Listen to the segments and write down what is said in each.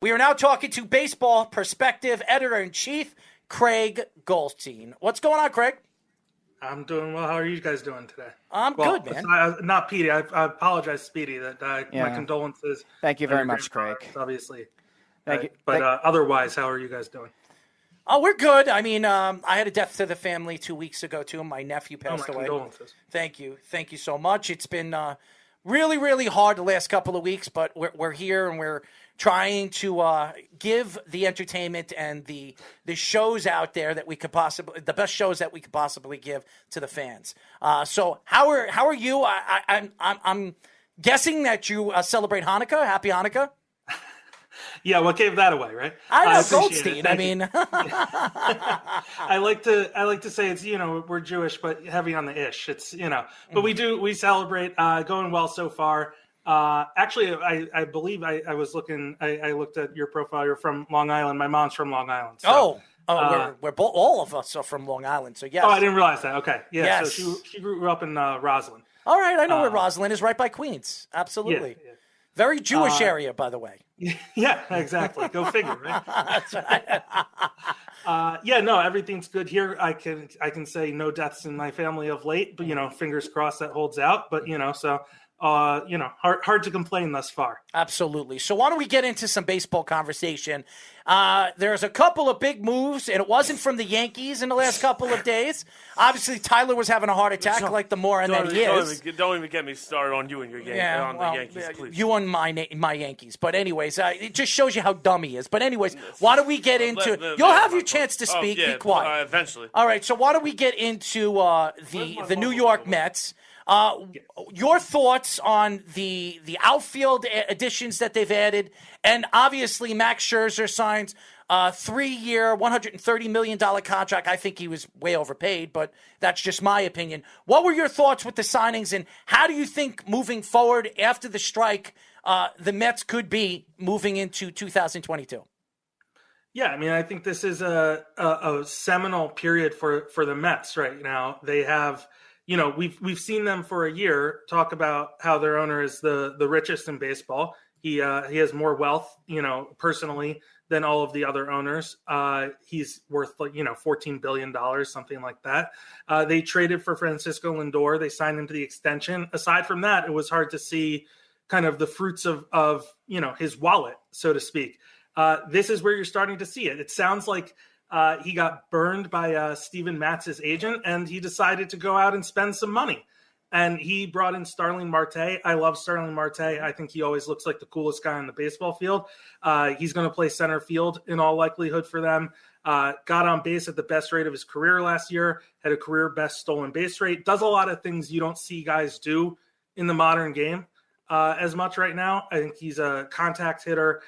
We are now talking to Baseball Perspective Editor-in-Chief, Craig Goldstein. What's going on, Craig? I'm doing well. How are you guys doing today? I'm good, man. Not Petey. I apologize, Speedy. My condolences. Thank you very much, Craig. Obviously. Thank you. But otherwise, how are you guys doing? Oh, we're good. I mean, I had a death to the family 2 weeks ago, too. My nephew passed away. Condolences. Thank you. Thank you so much. It's been really, really hard the last couple of weeks, but we're here and we're trying to give the entertainment and the shows out there that we could possibly, the best shows that we could possibly give to the fans. So how are you? I'm guessing that you celebrate Hanukkah. Happy Hanukkah. Yeah, what gave that away, right? I know, Goldstein. I mean, I like to say it's, we're Jewish, but heavy on the ish. It's, but we celebrate. Going well so far. Actually, I believe I was looking. I looked at your profile. You're from Long Island. My mom's from Long Island. So, we're both, all of us are from Long Island. So yes. Oh, I didn't realize that. Okay, yeah. Yes. So she grew up in Roslyn. All right, I know where Roslyn is, right by Queens. Absolutely. Yeah. Very Jewish area, by the way. Yeah, exactly. Go figure, right? That's right. Everything's good here. I can say no deaths in my family of late, but fingers crossed that holds out. But hard to complain thus far. Absolutely. So why don't we get into some baseball conversation? There's a couple of big moves, and it wasn't from the Yankees in the last couple of days. Obviously, Tyler was having a heart attack like the moron that he is. Don't even get me started on you and your Yankees. The Yankees, please. You and my Yankees. But anyways, it just shows you how dumb he is. But anyways, why don't we get into – you'll have your chance to speak. Be quiet. Eventually. All right, so why don't we get into the New York Mets? Your thoughts on the outfield additions that they've added, and obviously Max Scherzer signs a 3-year, $130 million contract. I think he was way overpaid, but that's just my opinion. What were your thoughts with the signings, and how do you think moving forward after the strike, the Mets could be moving into 2022? Yeah, I mean, I think this is a seminal period for the Mets right now. They have. We've seen them for a year talk about how their owner is the richest in baseball. He has more wealth, personally than all of the other owners. He's worth $14 billion, something like that. They traded for Francisco Lindor. They signed him to the extension. Aside from that, it was hard to see kind of the fruits of his wallet, so to speak. This is where you're starting to see it. It sounds like he got burned by Steven Matz's agent, and he decided to go out and spend some money. And he brought in Starling Marte. I love Starling Marte. I think he always looks like the coolest guy on the baseball field. He's going to play center field in all likelihood for them. Got on base at the best rate of his career last year, had a career best stolen base rate. Does a lot of things you don't see guys do in the modern game as much right now. I think he's a contact hitter.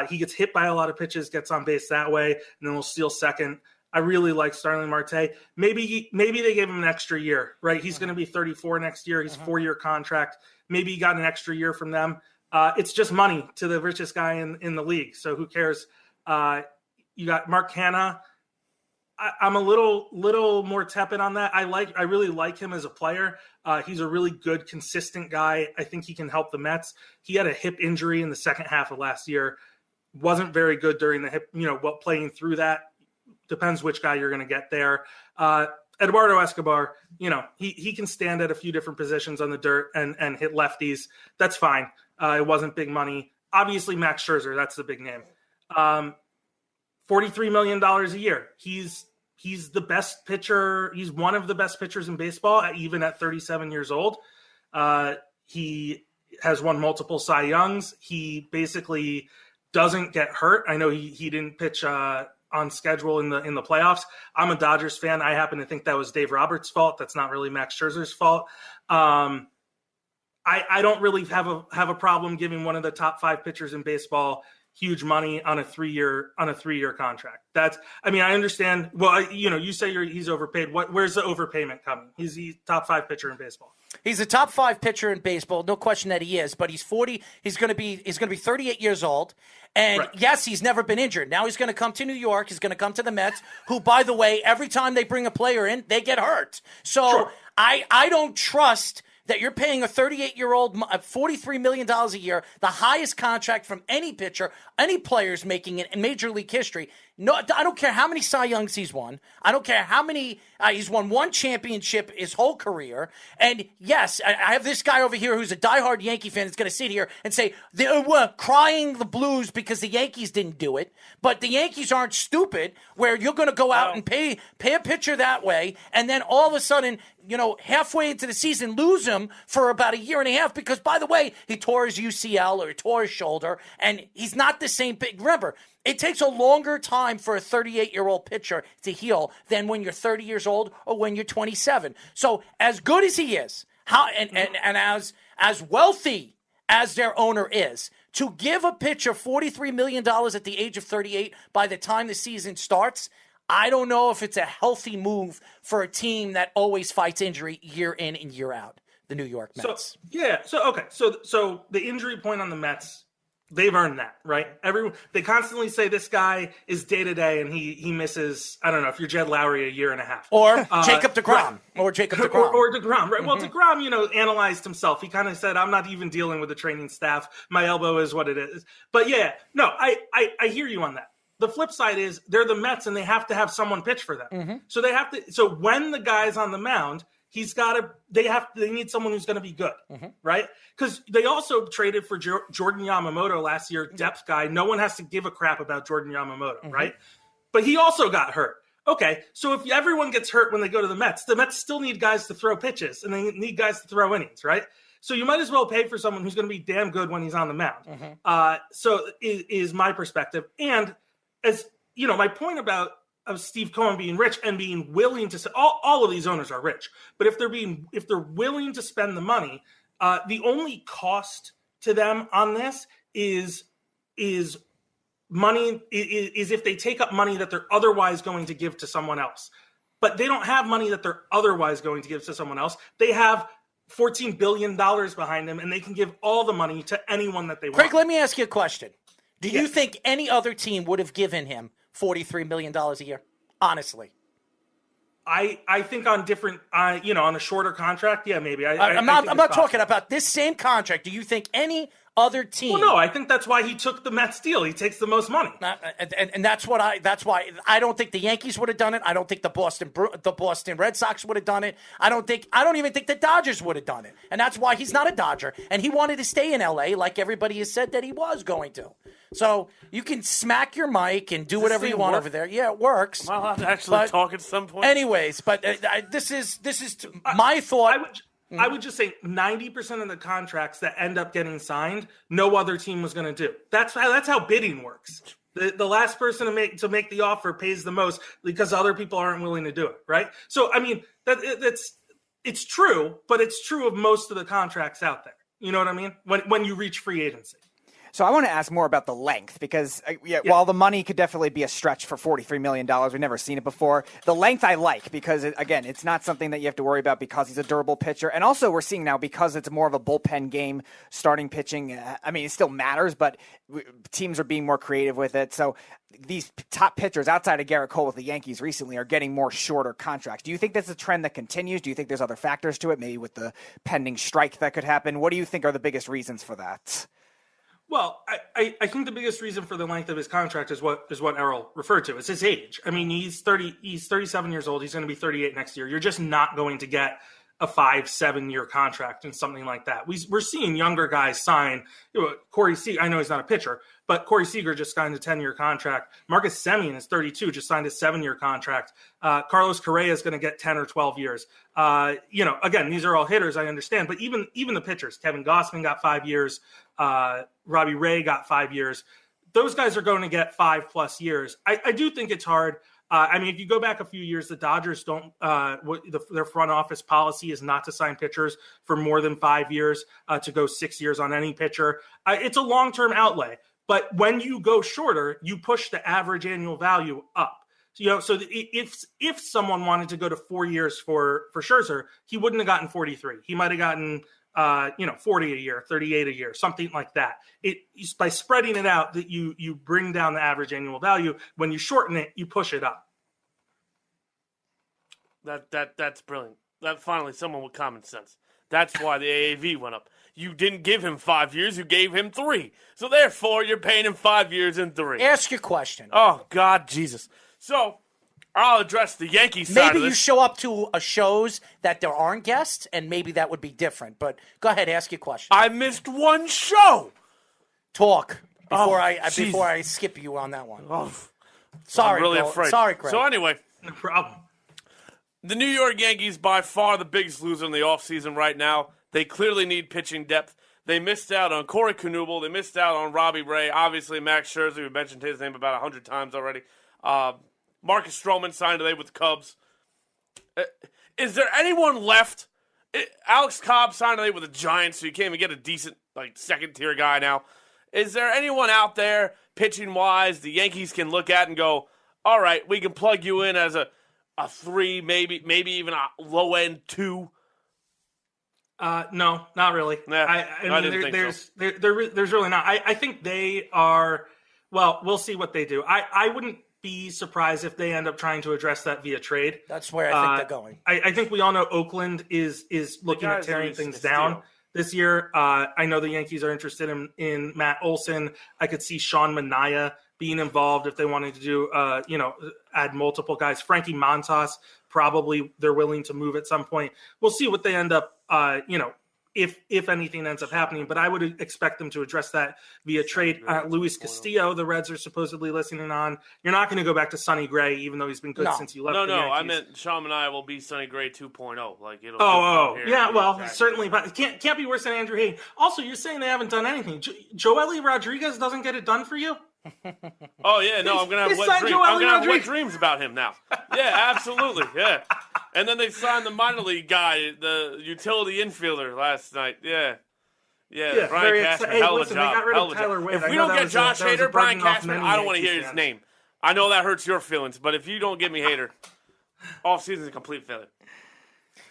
He gets hit by a lot of pitches, gets on base that way, and then will steal second. I really like Starling Marte. Maybe they gave him an extra year, right? He's going to be 34 next year. He's a 4-year contract. Maybe he got an extra year from them. It's just money to the richest guy in the league. So who cares? You got Mark Canha. I'm a little more tepid on that. I really like him as a player. He's a really good, consistent guy. I think he can help the Mets. He had a hip injury in the second half of last year. Wasn't very good during the hip, playing through that. Depends which guy you're going to get there. Eduardo Escobar, he can stand at a few different positions on the dirt and hit lefties. That's fine. It wasn't big money. Obviously, Max Scherzer, that's the big name. $43 million a year. He's the best pitcher. He's one of the best pitchers in baseball, even at 37 years old. He has won multiple Cy Youngs. He basically doesn't get hurt. I know he didn't pitch on schedule in the playoffs. I'm a Dodgers fan. I happen to think that was Dave Roberts' fault. That's not really Max Scherzer's fault. I don't really have a problem giving one of the top 5 pitchers in baseball huge money on a 3-year contract. I understand. Well, you say he's overpaid. Where's the overpayment coming? He's the top 5 pitcher in baseball. He's a top 5 pitcher in baseball. No question that he is, but he's 40. He's going to be 38 years old. And right. Yes, he's never been injured. Now he's going to come to New York. He's going to come to the Mets, who, by the way, every time they bring a player in, they get hurt. So sure. I don't trust that you're paying a 38-year-old $43 million a year, the highest contract from any pitcher, any players making it in Major League history. No, I don't care how many Cy Youngs he's won. I don't care how many he's won one championship his whole career. And yes, I have this guy over here who's a diehard Yankee fan that's going to sit here and say they were crying the blues because the Yankees didn't do it. But the Yankees aren't stupid where you're going to go out and pay a pitcher that way, and then all of a sudden, halfway into the season, lose him for about a year and a half because, by the way, he tore his UCL or he tore his shoulder, and he's not the same. Remember, it takes a longer time for a 38-year-old pitcher to heal than when you're 30 years old or when you're 27. So as good as he is, and as wealthy as their owner is, to give a pitcher $43 million at the age of 38 by the time the season starts, I don't know if it's a healthy move for a team that always fights injury year in and year out, the New York Mets. So the injury point on the Mets, they've earned that, right? They constantly say this guy is day-to-day and he misses, I don't know, if you're Jed Lowry, a year and a half. Or Jacob DeGrom. Right. Or Jacob DeGrom. Or DeGrom, right? Well, DeGrom, analyzed himself. He kind of said, I'm not even dealing with the training staff. My elbow is what it is. But I hear you on that. The flip side is they're the Mets and they have to have someone pitch for them. Mm-hmm. So when the guy's on the mound, they need someone who's going to be good, right? Because they also traded for Jordan Yamamoto last year, depth guy. No one has to give a crap about Jordan Yamamoto, right? But he also got hurt. Okay, so if everyone gets hurt when they go to the Mets still need guys to throw pitches and they need guys to throw innings, right? So you might as well pay for someone who's going to be damn good when he's on the mound. So is my perspective. And as my point about Steve Cohen being rich and being willing to all of these owners are rich, but if they're willing to spend the money, the only cost to them on this is money is if they take up money that they're otherwise going to give to someone else. But they don't have money that they're otherwise going to give to someone else. They have $14 billion behind them, and they can give all the money to anyone that they want. Craig, let me ask you a question. Do you think any other team would have given him $43 million a year? Honestly. I think on different, on a shorter contract, maybe. I'm not talking about this same contract. Do you think any other team? Well, no, I think that's why he took the Mets deal. He takes the most money, and that's why I don't think the Yankees would have done it. I don't think the Boston Red Sox would have done it. I don't even think the Dodgers would have done it, and that's why he's not a Dodger. And he wanted to stay in LA, like everybody has said that he was going to. So you can smack your mic and do whatever you want over there. Yeah, it works. Am I allowed to actually talk at some point? Anyways, but this is my thought. I would just say 90% of the contracts that end up getting signed, no other team was going to do. That's how bidding works. The last person to make the offer pays the most because other people aren't willing to do it, right? So I mean it's true, but it's true of most of the contracts out there. You know what I mean? When you reach free agency. So I want to ask more about the length because while the money could definitely be a stretch for $43 million, we've never seen it before. The length I like because, it's not something that you have to worry about because he's a durable pitcher. And also we're seeing now because it's more of a bullpen game, starting pitching, it still matters, but teams are being more creative with it. So these top pitchers outside of Garrett Cole with the Yankees recently are getting more shorter contracts. Do you think that's a trend that continues? Do you think there's other factors to it, maybe with the pending strike that could happen? What do you think are the biggest reasons for that? Well, I think the biggest reason for the length of his contract is what Errol referred to. It's his age. I mean, he's 37 years old. He's going to be 38 next year. You're just not going to get a 5-7 year contract and something like that. We're seeing younger guys sign. Corey Seager, I know he's not a pitcher, but Corey Seager just signed a 10-year contract. Marcus Semien is 32, just signed a 7-year contract. Carlos Correa is going to get 10 or 12 years. Again, these are all hitters, I understand, but even the pitchers, Kevin Gausman got 5 years. Robbie Ray got 5 years. Those guys are going to get 5+ years. I do think it's hard. If you go back a few years, the Dodgers don't. Their front office policy is not to sign pitchers for more than 5 years. To go 6 years on any pitcher, it's a long-term outlay. But when you go shorter, you push the average annual value up. So if someone wanted to go to 4 years for Scherzer, he wouldn't have gotten 43. He might have gotten 40 a year, 38 a year, something like that. By spreading it out, that you bring down the average annual value. When you shorten it, you push it up. That's brilliant. That finally someone with common sense. That's why the AAV went up. You didn't give him 5 years. You gave him 3. So, therefore, you're paying him 5 years and 3. Ask your question. Oh, God, Jesus. So, I'll address the Yankees side Maybe of you this. show up to shows that there aren't guests, and maybe that would be different. But go ahead, ask your question. I missed one show. Talk before Jesus. before I skip you on that one. Oh, Sorry, I'm really Bill. afraid. Sorry, Craig. So, anyway. No problem. The New York Yankees, by far the biggest loser in the offseason right now. They clearly need pitching depth. They missed out on Corey Knebel. They missed out on Robbie Ray. Obviously, Max Scherzer, we mentioned his name about 100 times already. Marcus Stroman signed today with the Cubs. Is there anyone left? Alex Cobb signed today with the Giants, so you can't even get a decent second-tier guy now. Is there anyone out there, pitching-wise, the Yankees can look at and go, all right, we can plug you in as a 3, maybe even a low-end 2? No, not really. Yeah, I mean, there's really not. I think they are. Well, we'll see what they do. I wouldn't be surprised if they end up trying to address that via trade. That's where I think they're going. I think we all know Oakland is looking at tearing things down this year. I know the Yankees are interested in Matt Olson. I could see Sean Manaea being involved if they wanted to do, add multiple guys. Frankie Montas, probably they're willing to move at some point. We'll see what they end up, if anything ends up happening. But I would expect them to address that via trade. Luis Castillo, the Reds are supposedly listening on. You're not going to go back to Sonny Gray, even though he's been good since you left. No, the Yankees. I meant Sean Manaea will be Sonny Gray 2.0. Certainly, but it can't be worse than Andrew Hayden. Also, you're saying they haven't done anything. Joely Rodriguez doesn't get it done for you? Oh, yeah, no, I'm going to have wet dreams about him now. Yeah, absolutely, yeah. And then they signed the minor league guy, the utility infielder last night. Yeah, Brian Cashman, hell of a job. They got rid of Tyler Wade. If we don't get Josh Hader, Brian Cashman, I don't want to hear his name. I know that hurts your feelings, but if you don't give me Hader, offseason's a complete failure.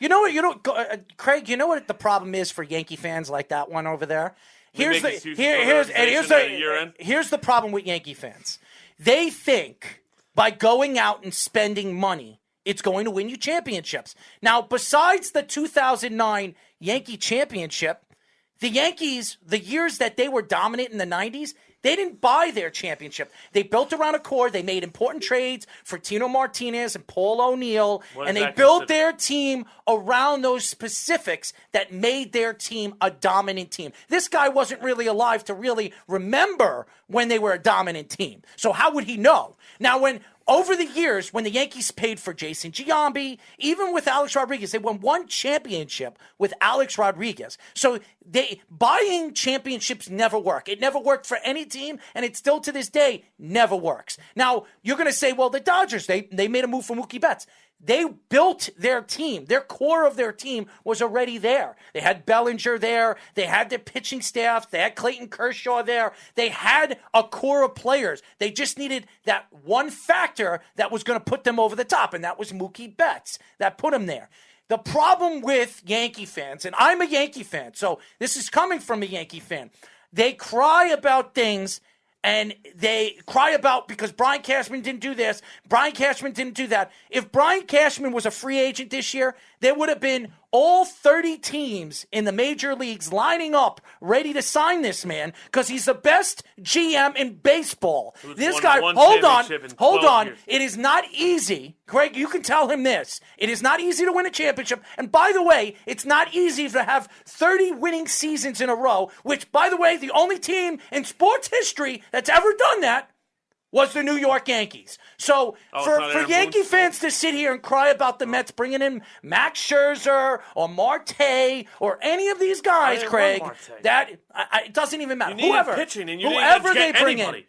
You know what? Craig. You know what the problem is for Yankee fans like that one over there. Here's the problem with Yankee fans. They think by going out and spending money, it's going to win you championships. Now, besides the 2009 Yankee championship, the Yankees, the years that they were dominant in the 90s, they didn't buy their championship. They built around a core. They made important trades for Tino Martinez and Paul O'Neill, and they built their team around those specifics that made their team a dominant team. This guy wasn't really alive to really remember when they were a dominant team. So how would he know? Now, over the years, when the Yankees paid for Jason Giambi, even with Alex Rodriguez, they won one championship with Alex Rodriguez. So buying championships never work. It never worked for any team, and it still to this day never works. Now, you're going to say, well, the Dodgers, they made a move for Mookie Betts. They built their team. Their core of their team was already there. They had Bellinger there. They had their pitching staff. They had Clayton Kershaw there. They had a core of players. They just needed that one factor that was going to put them over the top, and that was Mookie Betts that put them there. The problem with Yankee fans, and I'm a Yankee fan, so this is coming from a Yankee fan, they cry about things. And they cry about because Brian Cashman didn't do this, Brian Cashman didn't do that. If Brian Cashman was a free agent this year, there would have been all 30 teams in the major leagues lining up ready to sign this man because he's the best GM in baseball. This guy, hold on. Years. It is not easy. Greg, you can tell him this. It is not easy to win a championship. And by the way, it's not easy to have 30 winning seasons in a row, which, by the way, the only team in sports history that's ever done that was the New York Yankees. So for Yankee fans to sit here and cry about the Mets bringing in Max Scherzer or Marte or any of these guys, Craig, that it doesn't even matter. You whoever pitching and you whoever didn't they bring anybody. in,